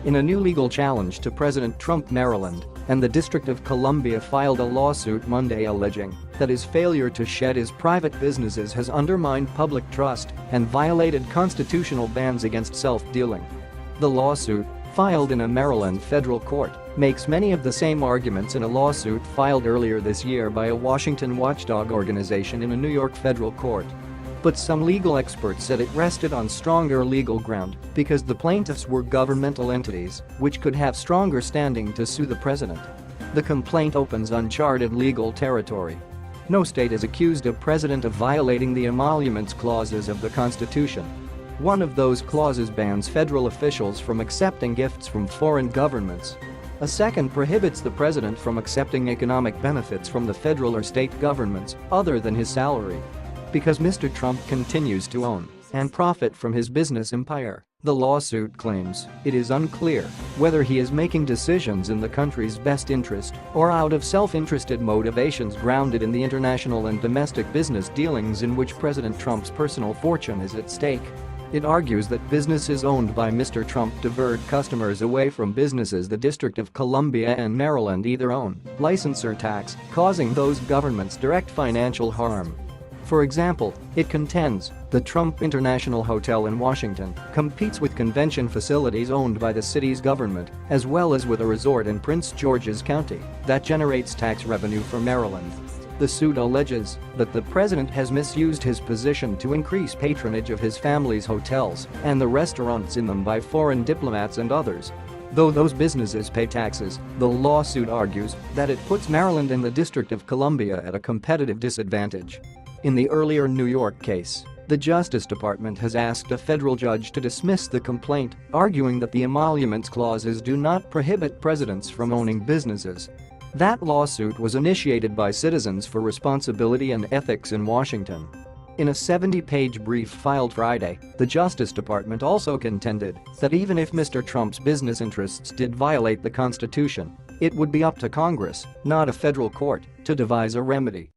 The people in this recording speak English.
In a new legal challenge to President Trump, Maryland and the District of Columbia filed a lawsuit Monday alleging that his failure to shed his private businesses has undermined public trust and violated constitutional bans against self-dealing. The lawsuit, filed in a Maryland federal court, makes many of the same arguments in a lawsuit filed earlier this year by a Washington watchdog organization in a New York federal court. But some legal experts said it rested on stronger legal ground because the plaintiffs were governmental entities, which could have stronger standing to sue the president. The complaint opens uncharted legal territory. No state is accused a president of violating the emoluments clauses of the Constitution. One of those clauses bans federal officials from accepting gifts from foreign governments. A second prohibits the president from accepting economic benefits from the federal or state governments other than his salary. Because Mr. Trump continues to own and profit from his business empire, the lawsuit claims it is unclear whether he is making decisions in the country's best interest or out of self-interested motivations grounded in the international and domestic business dealings in which President Trump's personal fortune is at stake. It argues that businesses owned by Mr. Trump divert customers away from businesses the District of Columbia and Maryland either own, license or tax, causing those governments direct financial harm. For example, it contends the Trump International Hotel in Washington competes with convention facilities owned by the city's government, as well as with a resort in Prince George's County that generates tax revenue for Maryland. The suit alleges that the president has misused his position to increase patronage of his family's hotels and the restaurants in them by foreign diplomats and others. Though those businesses pay taxes, the lawsuit argues that it puts Maryland and the District of Columbia at a competitive disadvantage. In the earlier New York case, the Justice Department has asked a federal judge to dismiss the complaint, arguing that the emoluments clauses do not prohibit presidents from owning businesses. That lawsuit was initiated by Citizens for Responsibility and Ethics in Washington. In a 70-page brief filed Friday, the Justice Department also contended that even if Mr. Trump's business interests did violate the Constitution, it would be up to Congress, not a federal court, to devise a remedy.